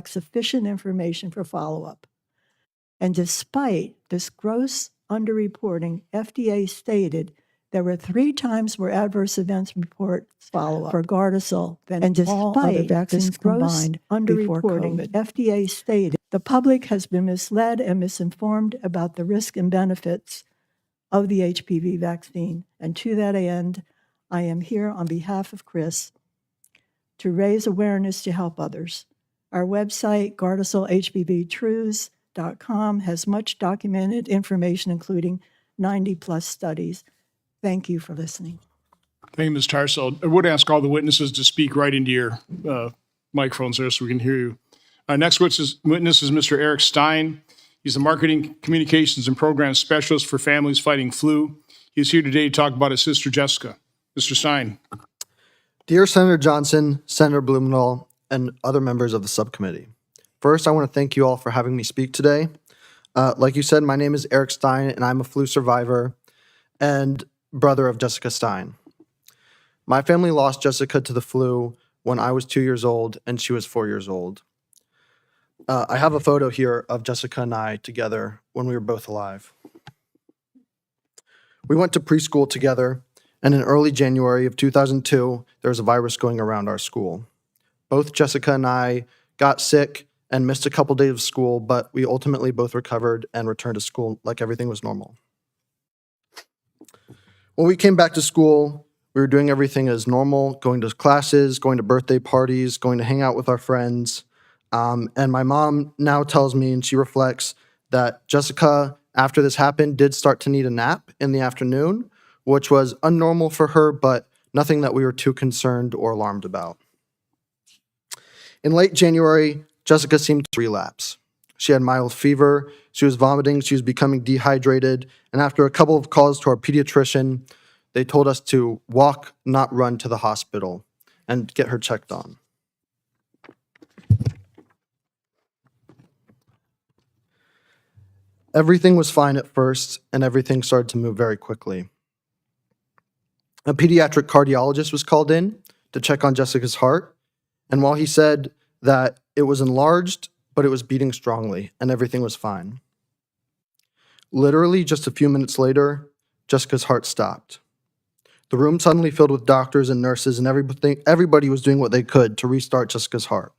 collect sufficient information for follow-up. And despite this gross underreporting, FDA stated there were 3 times more adverse events reports follow-up for Gardasil than all other vaccines combined before COVID. FDA stated the public has been misled and misinformed about the risk and benefits of the HPV vaccine. And to that end, I am here on behalf of Chris to raise awareness to help others. Our website, GardasilHPVTruths.com, has much documented information, including 90-plus studies. Thank you for listening. Thank you, Ms. Tarsell. I would ask all the witnesses to speak right into your microphones there so we can hear you. Next witness is Mr. Eric Stein. He's the Marketing, Communications, and Programs Specialist for Families Fighting Flu. He's here today to talk about his sister, Jessica. Mr. Stein. Dear Senator Johnson, Senator Blumenthal, and other members of the subcommittee. First, I want to thank you all for having me speak today. Like you said, my name is Eric Stein, and I'm a flu survivor and brother of Jessica Stein. My family lost Jessica to the flu when I was 2 years old and she was 4 years old. I have a photo here of Jessica and I together when we were both alive. We went to preschool together, and in early January of 2002, there was a virus going around our school. Both Jessica and I got sick and missed a couple days of school, but we ultimately both recovered and returned to school like everything was normal. When we came back to school, we were doing everything as normal, going to classes, going to birthday parties, going to hang out with our friends. And my mom now tells me, and she reflects, that Jessica, after this happened, did start to need a nap in the afternoon, which was unnormal for her, but nothing that we were too concerned or alarmed about. In late January, Jessica seemed to relapse. She had mild fever, she was vomiting, she was becoming dehydrated, and after a couple of calls to our pediatrician, they told us to walk, not run, to the hospital and get her checked on. Everything was fine at first, and everything started to move very quickly. A pediatric cardiologist was called in to check on Jessica's heart, and while he said that it was enlarged, but it was beating strongly, and everything was fine. Literally just a few minutes later, Jessica's heart stopped. The room suddenly filled with doctors and nurses, and everybody was doing what they could to restart Jessica's heart.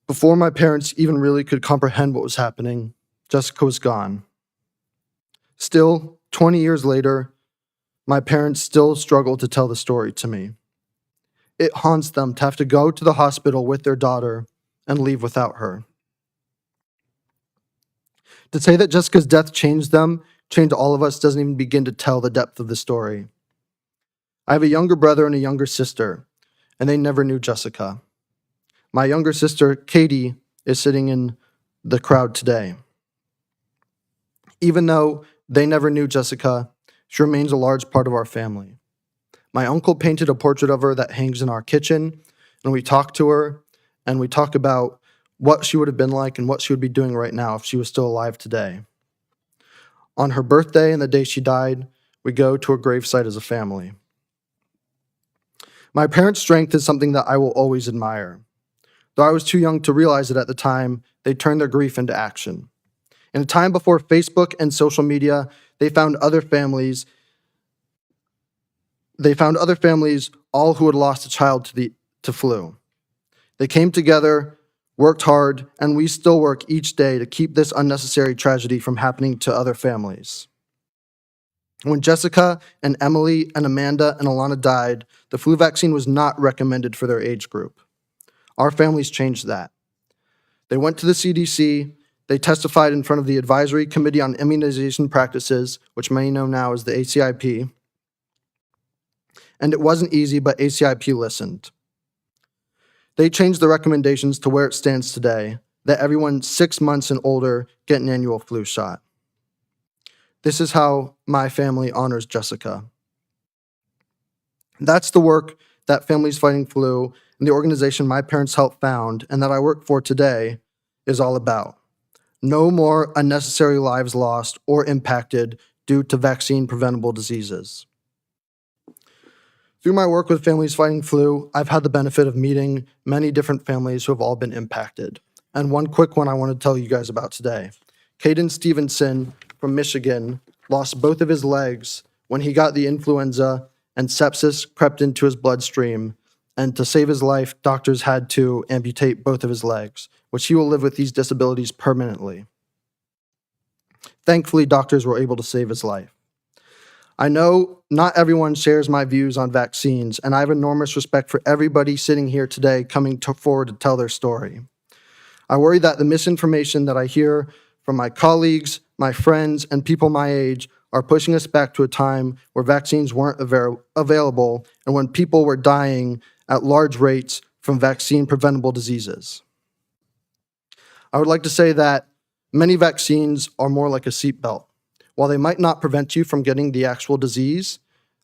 Before my parents even really could comprehend what was happening, Jessica was gone. Still, 20 years later, my parents still struggle to tell the story to me. It haunts them to have to go to the hospital with their daughter and leave without her. To say that Jessica's death changed them, changed all of us, doesn't even begin to tell the depth of the story. I have a younger brother and a younger sister, and they never knew Jessica. My younger sister, Katie, is sitting in the crowd today. Even though they never knew Jessica, she remains a large part of our family. My uncle painted a portrait of her that hangs in our kitchen, and we talk to her, and we talk about what she would have been like and what she would be doing right now if she was still alive today. On her birthday and the day she died, we go to her gravesite as a family. My parents' strength is something that I will always admire. Though I was too young to realize it at the time, they turned their grief into action. In a time before Facebook and social media, they found other families all who had lost a child to flu. They came together, worked hard, and we still work each day to keep this unnecessary tragedy from happening to other families. When Jessica and Emily and Amanda and Alana died, the flu vaccine was not recommended for their age group. Our families changed that. They went to the CDC, they testified in front of the Advisory Committee on Immunization Practices, which many know now as the ACIP, and it wasn't easy, but ACIP listened. They changed the recommendations to where it stands today, that everyone 6 months and older get an annual flu shot. This is how my family honors Jessica. That's the work that Families Fighting Flu and the organization my parents helped found and that I work for today is all about. No more unnecessary lives lost or impacted due to vaccine-preventable diseases. Through my work with Families Fighting Flu, I've had the benefit of meeting many different families who have all been impacted. And one quick one I want to tell you guys about today. Caden Stevenson from Michigan lost both of his legs when he got the influenza and sepsis crept into his bloodstream. And to save his life, doctors had to amputate both of his legs, which he will live with these disabilities permanently. Thankfully, doctors were able to save his life. I know not everyone shares my views on vaccines, and I have enormous respect for everybody sitting here today coming forward to tell their story. I worry that the misinformation that I hear from my colleagues, my friends, and people my age are pushing us back to a time where vaccines weren't available and when people were dying at large rates from vaccine-preventable diseases. I would like to say that many vaccines are more like a seatbelt. While they might not prevent you from getting the actual disease,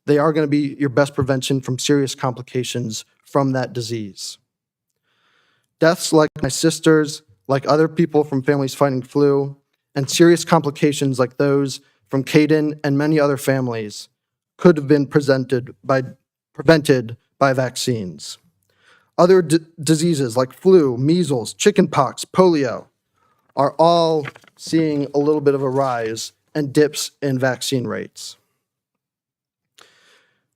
they are going to be your best prevention from serious complications from that disease. Deaths like my sister's, like other people from Families Fighting Flu, and serious complications like those from Caden and many other families could have been prevented by vaccines. Other diseases like flu, measles, chickenpox, polio are all seeing a little bit of a rise and dips in vaccine rates.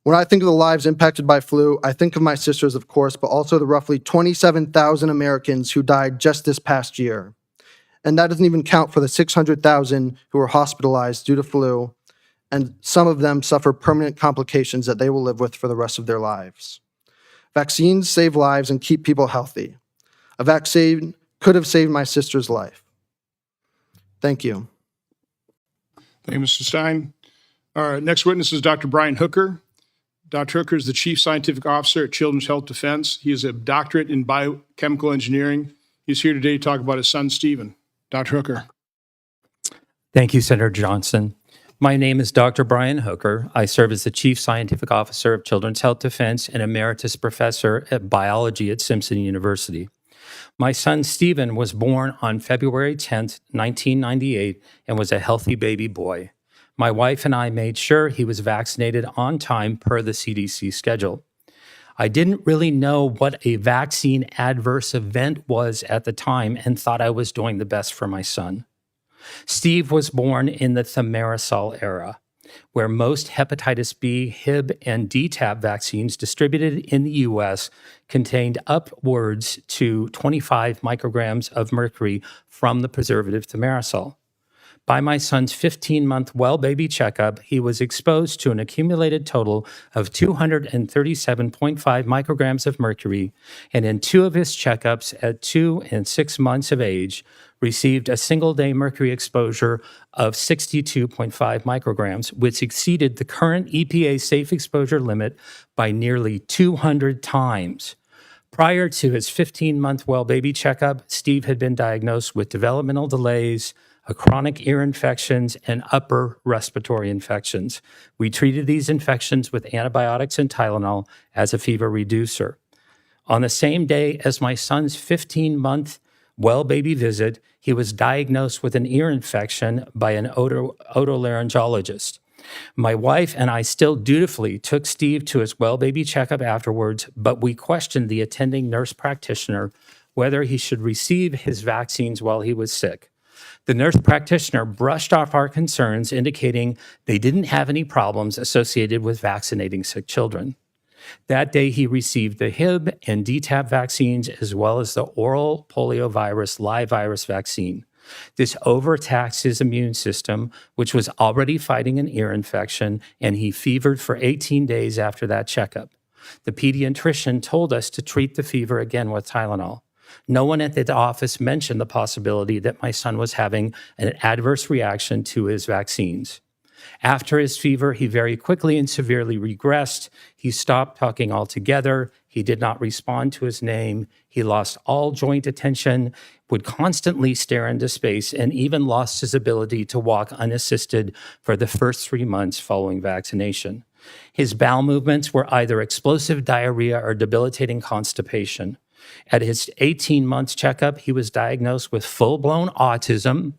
When I think of the lives impacted by flu, I think of my sisters, of course, but also the roughly 27,000 Americans who died just this past year. And that doesn't even count for the 600,000 who were hospitalized due to flu, and some of them suffer permanent complications that they will live with for the rest of their lives. Vaccines save lives and keep people healthy. A vaccine could have saved my sister's life. Thank you. Thank you, Mr. Stein. Our next witness is Dr. Brian Hooker. Dr. Hooker is the Chief Scientific Officer at Children's Health Defense. He is a doctorate in biochemical engineering. He's here today to talk about his son, Stephen. Dr. Hooker. Thank you, Senator Johnson. My name is Dr. Brian Hooker. I serve as the Chief Scientific Officer of Children's Health Defense and Emeritus Professor at Biology at Simpson University. My son, Stephen, was born on February 10th, 1998, and was a healthy baby boy. My wife and I made sure he was vaccinated on time per the CDC schedule. I didn't really know what a vaccine adverse event was at the time and thought I was doing the best for my son. Steve was born in the thimerosal era, where most hepatitis B, Hib, and DTaP vaccines distributed in the U.S. contained upwards to 25 micrograms of mercury from the preservative thimerosal. By my son's 15-month well baby checkup, he was exposed to an accumulated total of 237.5 micrograms of mercury, and in 2 of his checkups at 2 and 6 months of age, received a single-day mercury exposure of 62.5 micrograms, which exceeded the current EPA safe exposure limit by nearly 200 times. Prior to his 15-month well baby checkup, Steve had been diagnosed with developmental delays, a chronic ear infections, and upper respiratory infections. We treated these infections with antibiotics and Tylenol as a fever reducer. On the same day as my son's 15-month well baby visit, he was diagnosed with an ear infection by an otolaryngologist. My wife and I still dutifully took Steve to his well baby checkup afterwards, but we questioned the attending nurse practitioner whether he should receive his vaccines while he was sick. The nurse practitioner brushed off our concerns, indicating they didn't have any problems associated with vaccinating sick children. That day, he received the Hib and DTaP vaccines, as well as the oral poliovirus live virus vaccine. This overtaxed his immune system, which was already fighting an ear infection, and he fevered for 18 days after that checkup. The pediatrician told us to treat the fever again with Tylenol. No one at the office mentioned the possibility that my son was having an adverse reaction to his vaccines. After his fever, he very quickly and severely regressed. He stopped talking altogether. He did not respond to his name. He lost all joint attention, would constantly stare into space, and even lost his ability to walk unassisted for the first 3 months following vaccination. His bowel movements were either explosive diarrhea or debilitating constipation. At his 18-month checkup, he was diagnosed with full-blown autism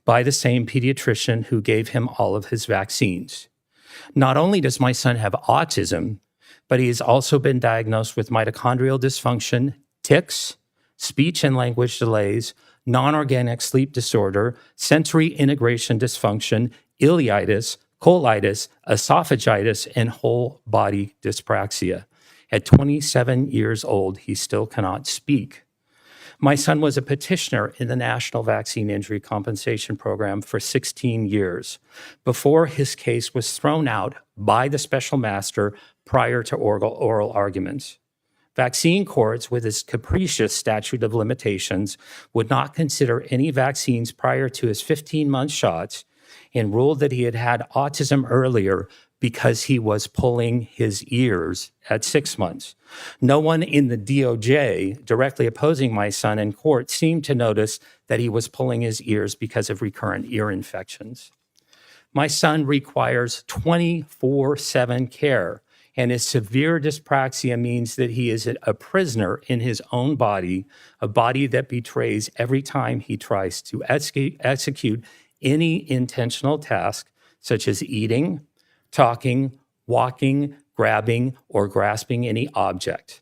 by the same pediatrician who gave him all of his vaccines. Not only does my son have autism, but he has also been diagnosed with mitochondrial dysfunction, tics, speech and language delays, non-organic sleep disorder, sensory integration dysfunction, ileitis, colitis, esophagitis, and whole body dyspraxia. At 27 years old, he still cannot speak. My son was a petitioner in the National Vaccine Injury Compensation Program for 16 years before his case was thrown out by the special master prior to oral arguments. Vaccine courts, with its capricious statute of limitations, would not consider any vaccines prior to his 15-month shots and ruled that he had had autism earlier because he was pulling his ears at 6 months. No one in the DOJ directly opposing my son in court seemed to notice that he was pulling his ears because of recurrent ear infections. My son requires 24/7 care, and his severe dyspraxia means that he is a prisoner in his own body, a body that betrays every time he tries to execute any intentional task, such as eating, talking, walking, grabbing, or grasping any object.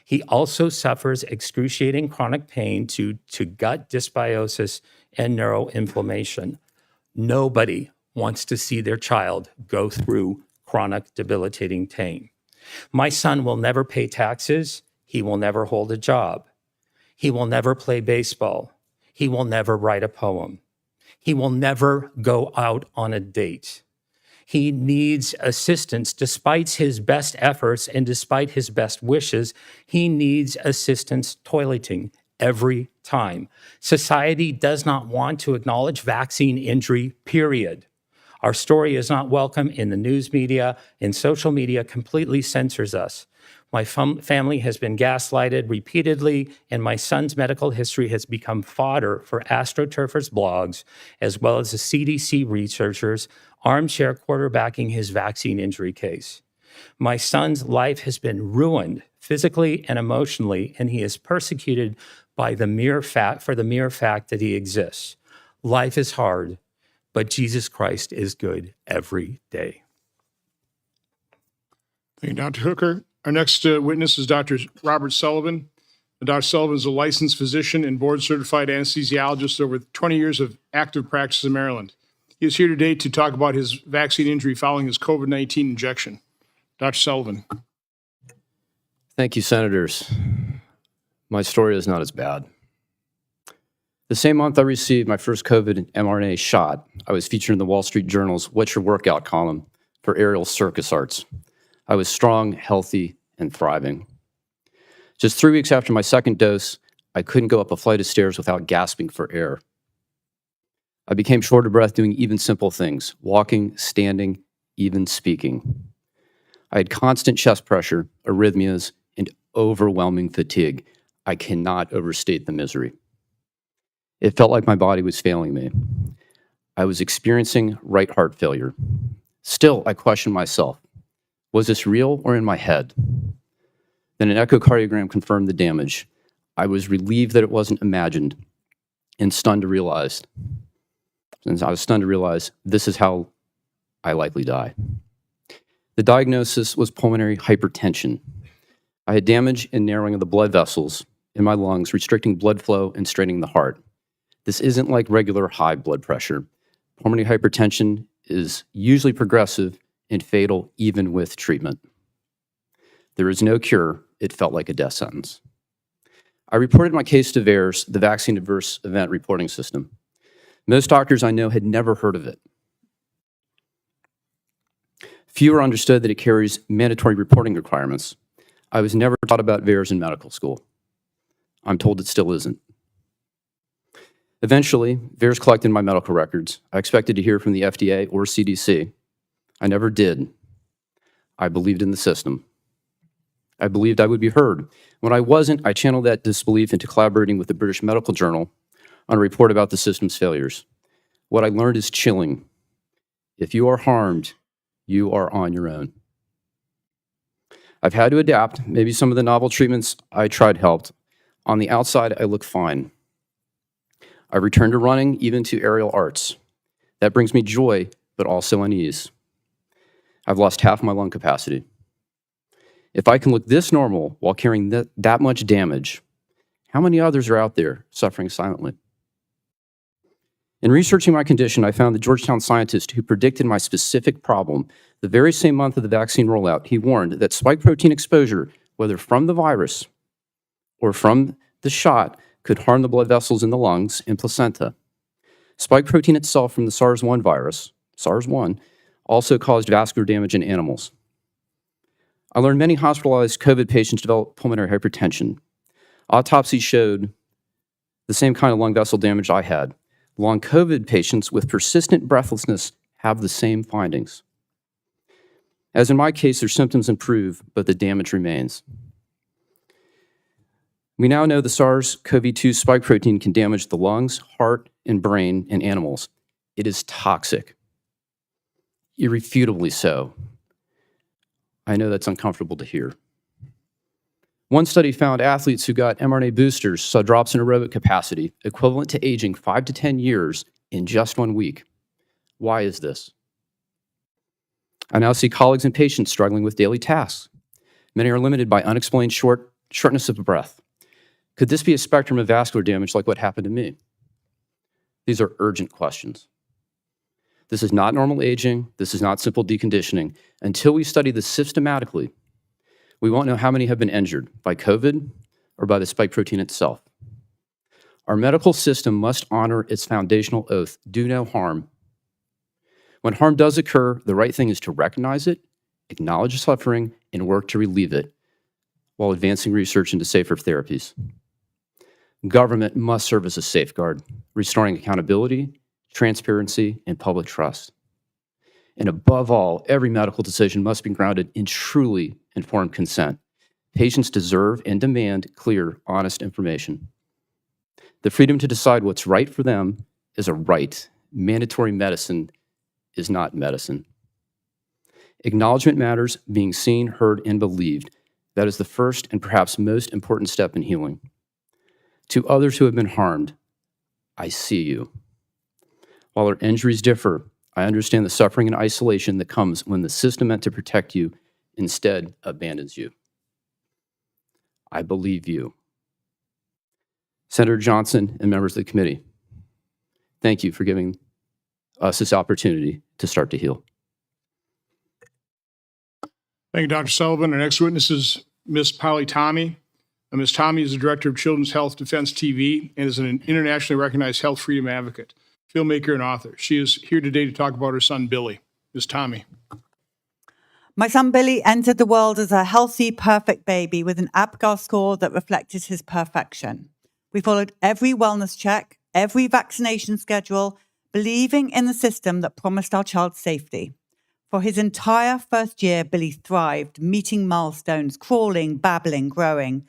He also suffers excruciating chronic pain due to gut dysbiosis and neuroinflammation. Nobody wants to see their child go through chronic debilitating pain. My son will never pay taxes. He will never hold a job. He will never play baseball. He will never write a poem. He will never go out on a date. He needs assistance despite his best efforts and despite his best wishes. He needs assistance toileting every time. Society does not want to acknowledge vaccine injury, period. Our story is not welcome in the news media, and social media completely censors us. My family has been gaslighted repeatedly, and my son's medical history has become fodder for AstroTurfers blogs, as well as the CDC researchers armchair quarterbacking his vaccine injury case. My son's life has been ruined physically and emotionally, and he is persecuted by the mere fact that he exists. Life is hard, but Jesus Christ is good every day. Thank you, Dr. Hooker. Our next witness is Dr. Robert Sullivan. Dr. Sullivan is a licensed physician and board-certified anesthesiologist over 20 years of active practice in Maryland. He is here today to talk about his vaccine injury following his COVID-19 injection. Dr. Sullivan. Thank you, Senators. My story is not as bad. The same month I received my first COVID mRNA shot, I was featured in the Wall Street Journal's What's Your Workout column for Aerial Circus Arts. I was strong, healthy, and thriving. Just 3 weeks after my second dose, I couldn't go up a flight of stairs without gasping for air. I became short of breath doing even simple things, walking, standing, even speaking. I had constant chest pressure, arrhythmias, and overwhelming fatigue. I cannot overstate the misery. It felt like my body was failing me. I was experiencing right heart failure. Still, I questioned myself. Was this real or in my head? Then an echocardiogram confirmed the damage. I was relieved that it wasn't imagined and stunned to realize this is how I likely die. The diagnosis was pulmonary hypertension. I had damage and narrowing of the blood vessels in my lungs, restricting blood flow and straining the heart. This isn't like regular high blood pressure. Pulmonary hypertension is usually progressive and fatal even with treatment. There is no cure. It felt like a death sentence. I reported my case to VAERS, the Vaccine Adverse Event Reporting System. Most doctors I know had never heard of it. Fewer understood that it carries mandatory reporting requirements. I was never taught about VAERS in medical school. I'm told it still isn't. Eventually, VAERS collected my medical records. I expected to hear from the FDA or CDC. I never did. I believed in the system. I believed I would be heard. When I wasn't, I channeled that disbelief into collaborating with the British Medical Journal on a report about the system's failures. What I learned is chilling. If you are harmed, you are on your own. I've had to adapt. Maybe some of the novel treatments I tried helped. On the outside, I look fine. I returned to running, even to aerial arts. That brings me joy, but also unease. I've lost half my lung capacity. If I can look this normal while carrying that much damage, how many others are out there suffering silently? In researching my condition, I found the Georgetown scientist who predicted my specific problem. The very same month of the vaccine rollout, he warned that spike protein exposure, whether from the virus or from the shot, could harm the blood vessels in the lungs and placenta. Spike protein itself from the SARS-1 virus, SARS-1, also caused vascular damage in animals. I learned many hospitalized COVID patients develop pulmonary hypertension. Autopsies showed the same kind of lung vessel damage I had. Long COVID patients with persistent breathlessness have the same findings. As in my case, their symptoms improve, but the damage remains. We now know the SARS-CoV-2 spike protein can damage the lungs, heart, and brain in animals. It is toxic, irrefutably so. I know that's uncomfortable to hear. One study found athletes who got mRNA boosters saw drops in aerobic capacity equivalent to aging 5 to 10 years in just 1 week. Why is this? I now see colleagues and patients struggling with daily tasks. Many are limited by unexplained shortness of breath. Could this be a spectrum of vascular damage like what happened to me? These are urgent questions. This is not normal aging. This is not simple deconditioning. Until we study this systematically, we won't know how many have been injured by COVID or by the spike protein itself. Our medical system must honor its foundational oath, do no harm. When harm does occur, the right thing is to recognize it, acknowledge suffering, and work to relieve it while advancing research into safer therapies. Government must serve as a safeguard, restoring accountability, transparency, and public trust. And above all, every medical decision must be grounded in truly informed consent. Patients deserve and demand clear, honest information. The freedom to decide what's right for them is a right. Mandatory medicine is not medicine. Acknowledgement matters, being seen, heard, and believed. That is the first and perhaps most important step in healing. To others who have been harmed, I see you. While our injuries differ, I understand the suffering and isolation that comes when the system meant to protect you instead abandons you. I believe you. Senator Johnson and members of the committee, thank you for giving us this opportunity to start to heal. Thank you, Dr. Sullivan. Our next witness is Ms. Polly Tommey. Ms. Tommey is the director of Children's Health Defense TV and is an internationally recognized health freedom advocate, filmmaker, and author. She is here today to talk about her son, Billy. Ms. Tommey. My son Billy entered the world as a healthy, perfect baby with an APGAR score that reflected his perfection. We followed every wellness check, every vaccination schedule, believing in the system that promised our child safety. For his entire first year, Billy thrived, meeting milestones, crawling, babbling, growing.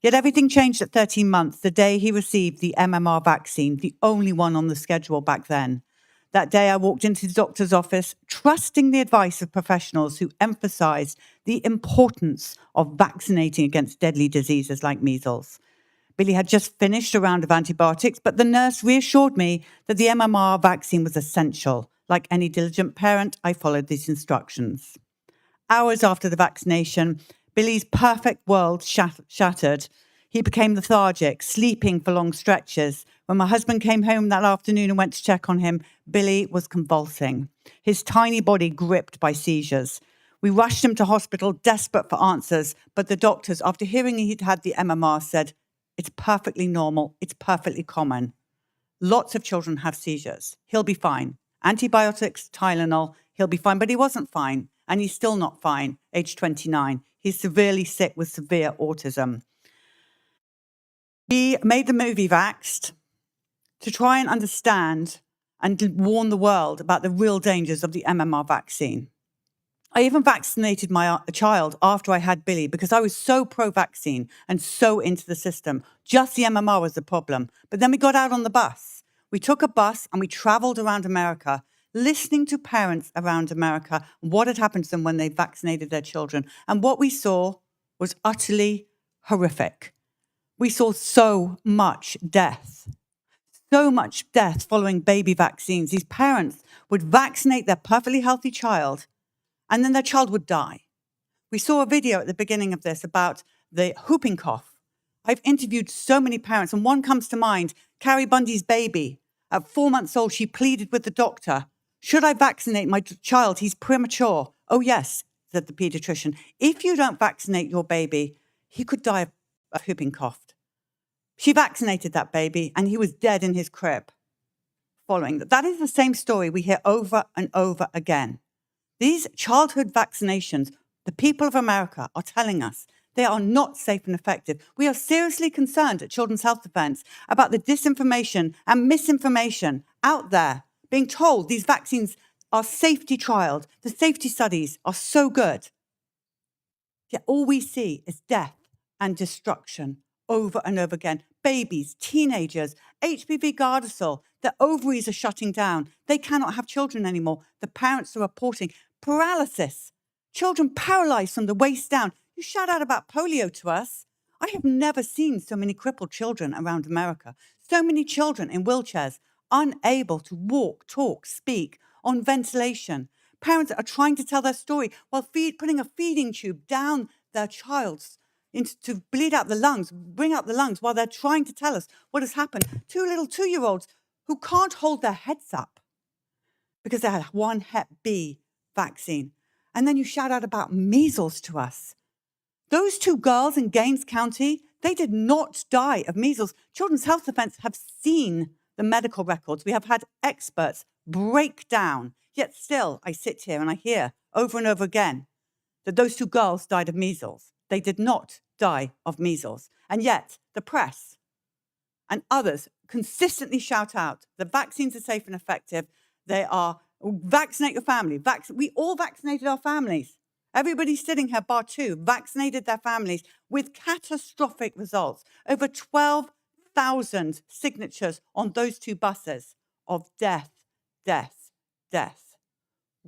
Yet everything changed at 13 months, the day he received the MMR vaccine, the only one on the schedule back then. That day, I walked into the doctor's office, trusting the advice of professionals who emphasized the importance of vaccinating against deadly diseases like measles. Billy had just finished a round of antibiotics, but the nurse reassured me that the MMR vaccine was essential. Like any diligent parent, I followed these instructions. Hours after the vaccination, Billy's perfect world shattered. He became lethargic, sleeping for long stretches. When my husband came home that afternoon and went to check on him, Billy was convulsing, his tiny body gripped by seizures. We rushed him to hospital, desperate for answers, but the doctors, after hearing he'd had the MMR, said, "It's perfectly normal, it's perfectly common. Lots of children have seizures. He'll be fine. Antibiotics, Tylenol, he'll be fine." But he wasn't fine, and he's still not fine, age 29. He's severely sick with severe autism. We made the movie Vaxxed to try and understand and to warn the world about the real dangers of the MMR vaccine. I even vaccinated my child after I had Billy because I was so pro-vaccine and so into the system. Just the MMR was the problem. But then we got out on the bus. We took a bus and we traveled around America, listening to parents around America, what had happened to them when they vaccinated their children. And what we saw was utterly horrific. We saw so much death following baby vaccines. These parents would vaccinate their perfectly healthy child, and then their child would die. We saw a video at the beginning of this about the whooping cough. I've interviewed so many parents, and one comes to mind, Carrie Bundy's baby. At 4 months old, she pleaded with the doctor, should I vaccinate my child? He's premature. Oh, yes, said the pediatrician. If you don't vaccinate your baby, he could die of whooping cough. She vaccinated that baby, and he was dead in his crib following that. That is the same story we hear over and over again. These childhood vaccinations, the people of America are telling us they are not safe and effective. We are seriously concerned at Children's Health Defense about the disinformation and misinformation out there, being told these vaccines are safety trialed, the safety studies are so good. Yet all we see is death and destruction over and over again. Babies, teenagers, HPV Gardasil, their ovaries are shutting down. They cannot have children anymore. The parents are reporting paralysis, children paralyzed from the waist down. You shout out about polio to us. I have never seen so many crippled children around America, so many children in wheelchairs, unable to walk, talk, speak, on ventilation. Parents are trying to tell their story while putting a feeding tube down their child's to bleed out the lungs, bring out the lungs while they're trying to tell us what has happened. 2 little 2-year-olds who can't hold their heads up because they had one Hep B vaccine. And then you shout out about measles to us. Those 2 girls in Gaines County, they did not die of measles. Children's Health Defense have seen the medical records. We have had experts break down. Yet still, I sit here and I hear over and over again that those 2 girls died of measles. They did not die of measles. And yet, the press and others consistently shout out the vaccines are safe and effective. They are, vaccinate your family. We all vaccinated our families. Everybody sitting here, bar 2, vaccinated their families with catastrophic results. Over 12,000 signatures on those 2 buses of death, death, death.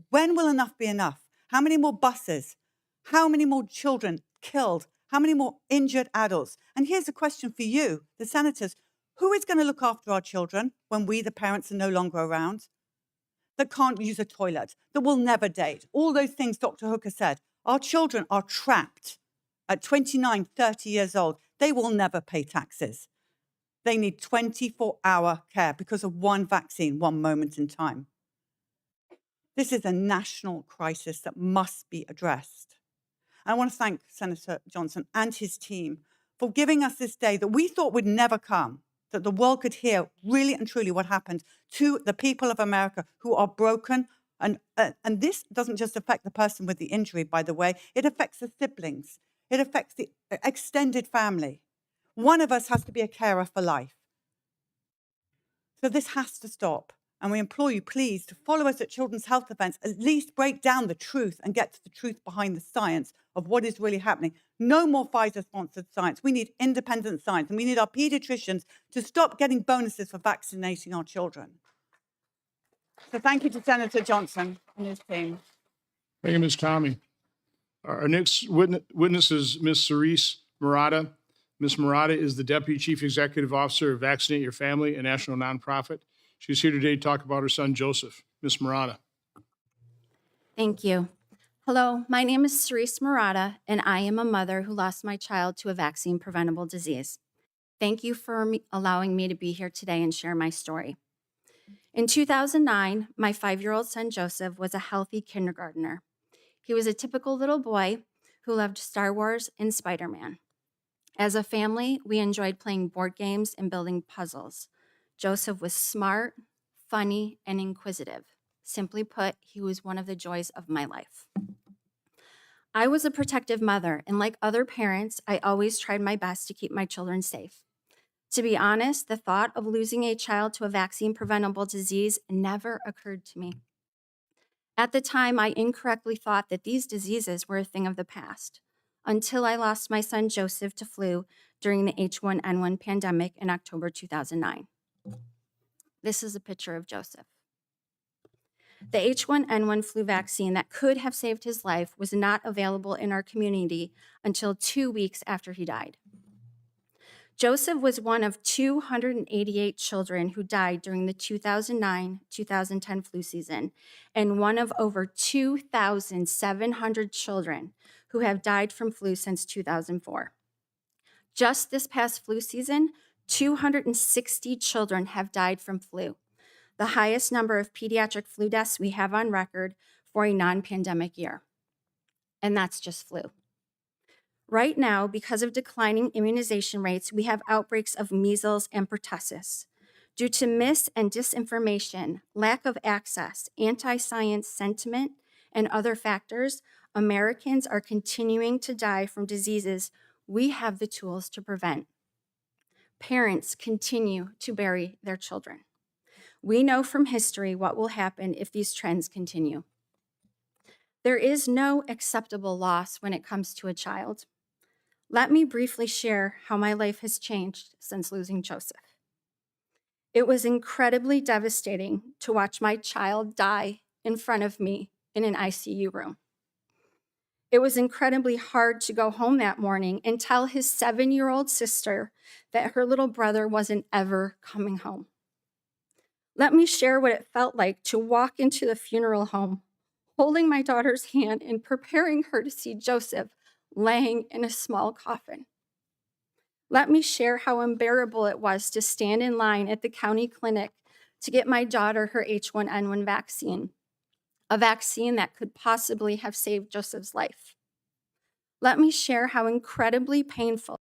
When will enough be enough? How many more buses? How many more children killed? How many more injured adults? And here's a question for you, the senators. Who is going to look after our children when we, the parents, are no longer around? That can't use a toilet, that will never date. All those things Dr. Hooker said. Our children are trapped at 29, 30 years old. They will never pay taxes. They need 24-hour care because of one vaccine, one moment in time. This is a national crisis that must be addressed. I want to thank Senator Johnson and his team for giving us this day that we thought would never come, that the world could hear really and truly what happened to the people of America who are broken. And this doesn't just affect the person with the injury, by the way. It affects the siblings. It affects the extended family. One of us has to be a carer for life. So this has to stop. And we implore you, please, to follow us at Children's Health Defense, at least break down the truth and get to the truth behind the science of what is really happening. No more Pfizer-sponsored science. We need independent science, and we need our pediatricians to stop getting bonuses for vaccinating our children. So thank you to Senator Johnson and his team. Thank you, Ms. Tommy. Our next witness is Ms. Cerise Murata. Ms. Murata is the Deputy Chief Executive Officer of Vaccinate Your Family, a national nonprofit. She's here today to talk about her son, Joseph. Ms. Murata. Thank you. Hello, my name is Cerise Murata, and I am a mother who lost my child to a vaccine-preventable disease. Thank you for allowing me to be here today and share my story. In 2009, my 5-year-old son, Joseph, was a healthy kindergartner. He was a typical little boy who loved Star Wars and Spider-Man. As a family, we enjoyed playing board games and building puzzles. Joseph was smart, funny, and inquisitive. Simply put, he was one of the joys of my life. I was a protective mother, and like other parents, I always tried my best to keep my children safe. To be honest, the thought of losing a child to a vaccine-preventable disease never occurred to me. At the time, I incorrectly thought that these diseases were a thing of the past, until I lost my son Joseph to flu during the H1N1 pandemic in October 2009. This is a picture of Joseph. The H1N1 flu vaccine that could have saved his life was not available in our community until 2 weeks after he died. Joseph was one of 288 children who died during the 2009-2010 flu season, and one of over 2,700 children who have died from flu since 2004. Just this past flu season, 260 children have died from flu, the highest number of pediatric flu deaths we have on record for a non-pandemic year. And that's just flu. Right now, because of declining immunization rates, we have outbreaks of measles and pertussis. Due to mis and disinformation, lack of access, anti-science sentiment, and other factors, Americans are continuing to die from diseases we have the tools to prevent. Parents continue to bury their children. We know from history what will happen if these trends continue. There is no acceptable loss when it comes to a child. Let me briefly share how my life has changed since losing Joseph. It was incredibly devastating to watch my child die in front of me in an ICU room. It was incredibly hard to go home that morning and tell his 7-year-old sister that her little brother wasn't ever coming home. Let me share what it felt like to walk into the funeral home, holding my daughter's hand and preparing her to see Joseph laying in a small coffin. Let me share how unbearable it was to stand in line at the county clinic to get my daughter her H1N1 vaccine, a vaccine that could possibly have saved Joseph's life. Let me share how incredibly painful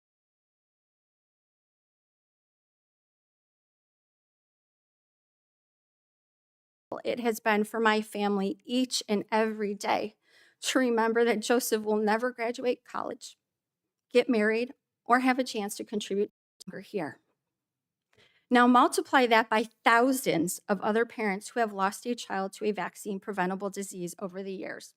it has been for my family each and every day to remember that Joseph will never graduate college, get married, or have a chance to contribute to her here. Now multiply that by thousands of other parents who have lost a child to a vaccine-preventable disease over the years,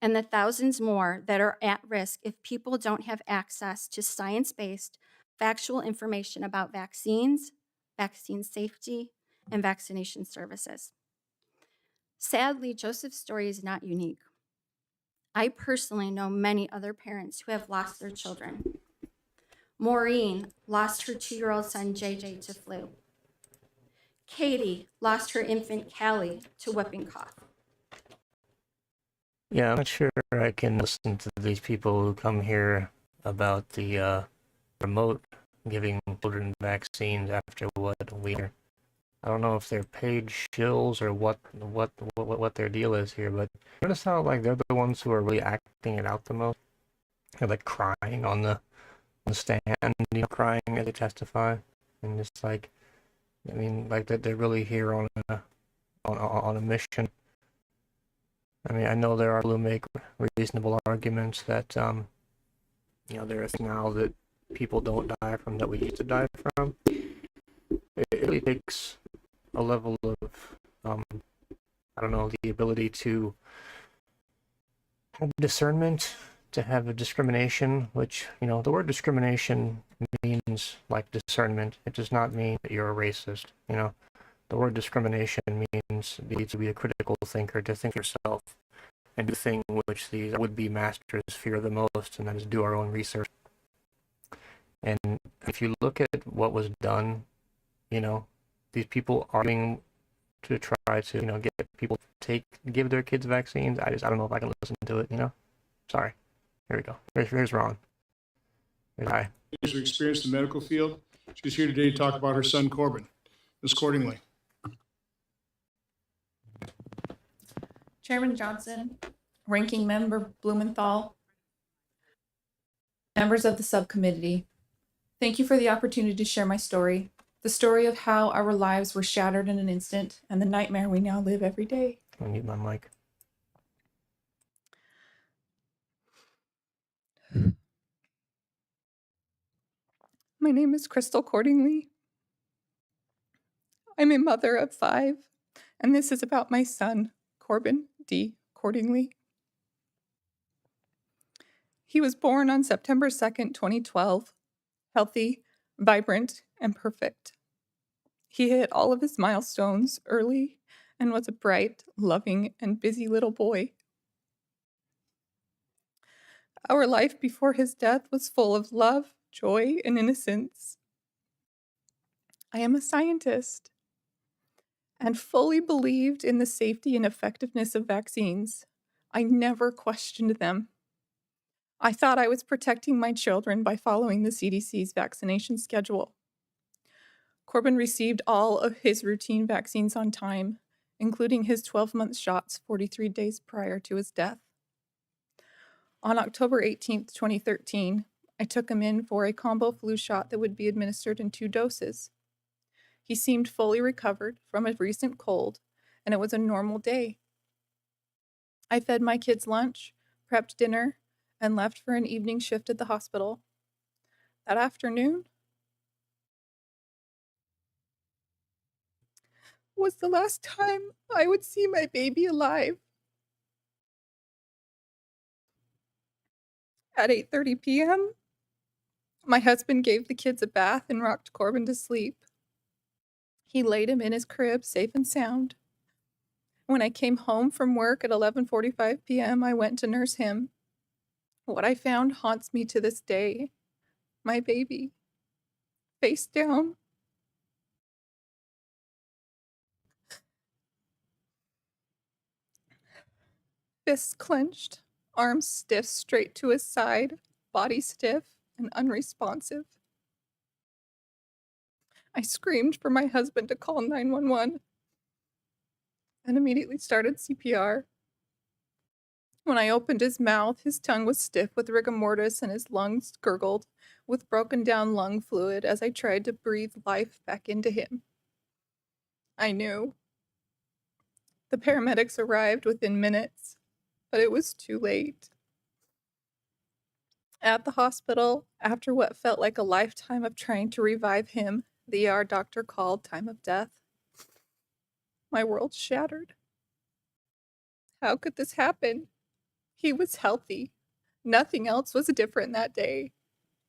and the thousands more that are at risk if people don't have access to science-based, factual information about vaccines, vaccine safety, and vaccination services. Sadly, Joseph's story is not unique. I personally know many other parents who have lost their children. Maureen lost her 2-year-old son, JJ, to flu. Katie lost her infant, Callie, to whooping cough. Yeah, I'm not sure I can listen to these people who come here about the remote giving children vaccines after what we hear. I don't know if they're paid shills or what their deal is here, but it does sound like they're the ones who are really acting it out the most. They're like crying on the stand, crying as they testify, and it's like, I mean, like that they're really here on a mission. I mean, I know there are people who make reasonable arguments that, there is now that people don't die from that we used to die from. It really takes a level of, the ability to have discernment, to have a discrimination, which, the word discrimination means like discernment. It does not mean that you're a racist, The word discrimination means you need to be a critical thinker, to think yourself, and do the thing which these would-be masters fear the most, and that is do our own research. And if you look at what was done, these people arguing to try to, get people to give their kids vaccines. I don't know if I can listen to it, Sorry. Here we go. Here's Ron. Hi. Her experience in the medical field. She's here today to talk about her son, Corbin. Ms. Cordingly. Chairman Johnson, Ranking Member Blumenthal, members of the subcommittee, thank you for the opportunity to share my story, the story of how our lives were shattered in an instant and the nightmare we now live every day. I mute my mic. My name is Crystal Cordingly. I'm a mother of 5, and this is about my son, Corbin D. Cordingly. He was born on September 2nd, 2012, healthy, vibrant, and perfect. He hit all of his milestones early and was a bright, loving, and busy little boy. Our life before his death was full of love, joy, and innocence. I am a scientist and fully believed in the safety and effectiveness of vaccines. I never questioned them. I thought I was protecting my children by following the CDC's vaccination schedule. Corbin received all of his routine vaccines on time, including his 12-month shots 43 days prior to his death. On October 18, 2013, I took him in for a combo flu shot that would be administered in 2 doses. He seemed fully recovered from a recent cold, and it was a normal day. I fed my kids lunch, prepped dinner, and left for an evening shift at the hospital. That afternoon was the last time I would see my baby alive. At 8:30 p.m., my husband gave the kids a bath and rocked Corbin to sleep. He laid him in his crib, safe and sound. When I came home from work at 11:45 p.m., I went to nurse him. What I found haunts me to this day. My baby, face down. Fists clenched, arms stiff straight to his side, body stiff and unresponsive. I screamed for my husband to call 911 and immediately started CPR. When I opened his mouth, his tongue was stiff with rigor mortis and his lungs gurgled with broken down lung fluid as I tried to breathe life back into him. I knew. The paramedics arrived within minutes, but it was too late. At the hospital, after what felt like a lifetime of trying to revive him, the ER doctor called time of death. My world shattered. How could this happen? He was healthy. Nothing else was different that day,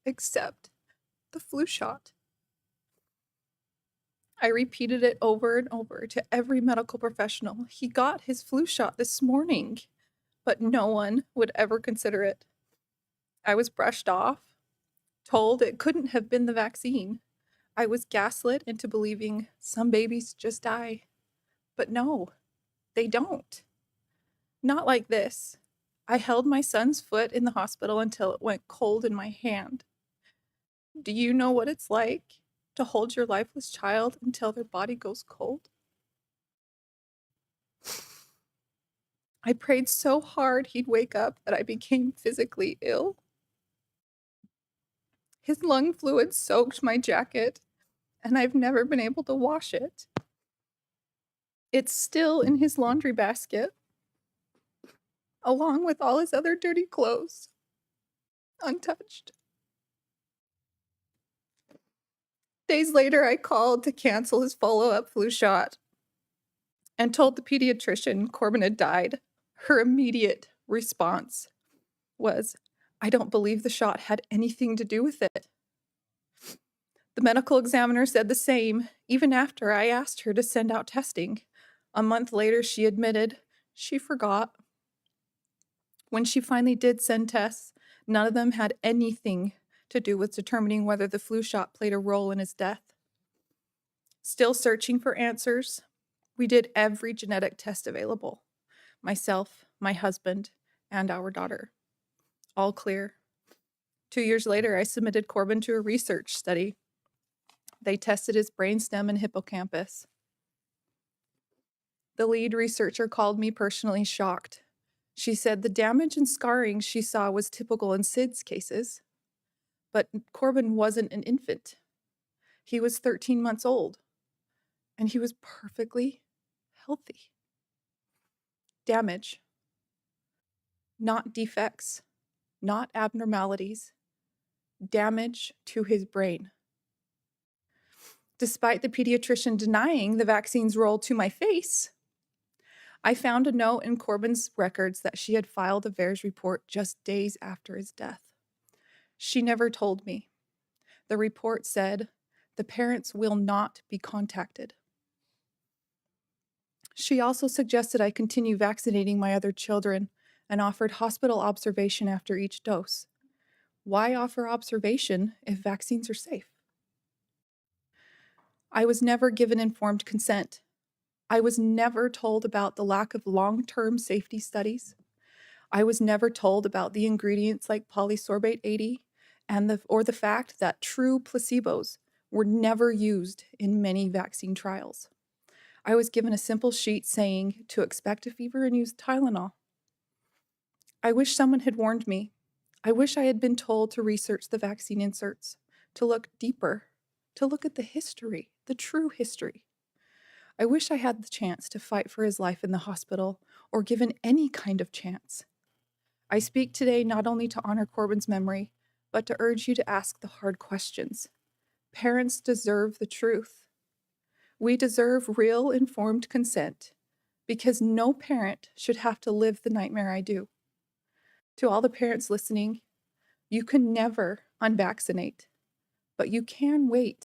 except the flu shot. I repeated it over and over to every medical professional. He got his flu shot this morning, but no one would ever consider it. I was brushed off, told it couldn't have been the vaccine. I was gaslit into believing some babies just die. But no, they don't. Not like this. I held my son's foot in the hospital until it went cold in my hand. Do you know what it's like to hold your lifeless child until their body goes cold? I prayed so hard he'd wake up that I became physically ill. His lung fluid soaked my jacket, and I've never been able to wash it. It's still in his laundry basket, along with all his other dirty clothes, untouched. Days later, I called to cancel his follow-up flu shot and told the pediatrician Corbin had died. Her immediate response was, "I don't believe the shot had anything to do with it." The medical examiner said the same, even after I asked her to send out testing. A month later, she admitted she forgot. When she finally did send tests, none of them had anything to do with determining whether the flu shot played a role in his death. Still searching for answers, we did every genetic test available. Myself, my husband, and our daughter. All clear. 2 years later, I submitted Corbin to a research study. They tested his brainstem and hippocampus. The lead researcher called me personally shocked. She said the damage and scarring she saw was typical in SIDS cases, but Corbin wasn't an infant. He was 13 months old, and he was perfectly healthy. Damage, not defects, not abnormalities, damage to his brain. Despite the pediatrician denying the vaccine's role to my face, I found a note in Corbin's records that she had filed a VAERS report just days after his death. She never told me. The report said, "The parents will not be contacted." She also suggested I continue vaccinating my other children and offered hospital observation after each dose. Why offer observation if vaccines are safe? I was never given informed consent. I was never told about the lack of long-term safety studies. I was never told about the ingredients like polysorbate 80 or the fact that true placebos were never used in many vaccine trials. I was given a simple sheet saying to expect a fever and use Tylenol. I wish someone had warned me. I wish I had been told to research the vaccine inserts, to look deeper, to look at the history, the true history. I wish I had the chance to fight for his life in the hospital or given any kind of chance. I speak today not only to honor Corbin's memory, but to urge you to ask the hard questions. Parents deserve the truth. We deserve real informed consent because no parent should have to live the nightmare I do. To all the parents listening, you can never unvaccinate, but you can wait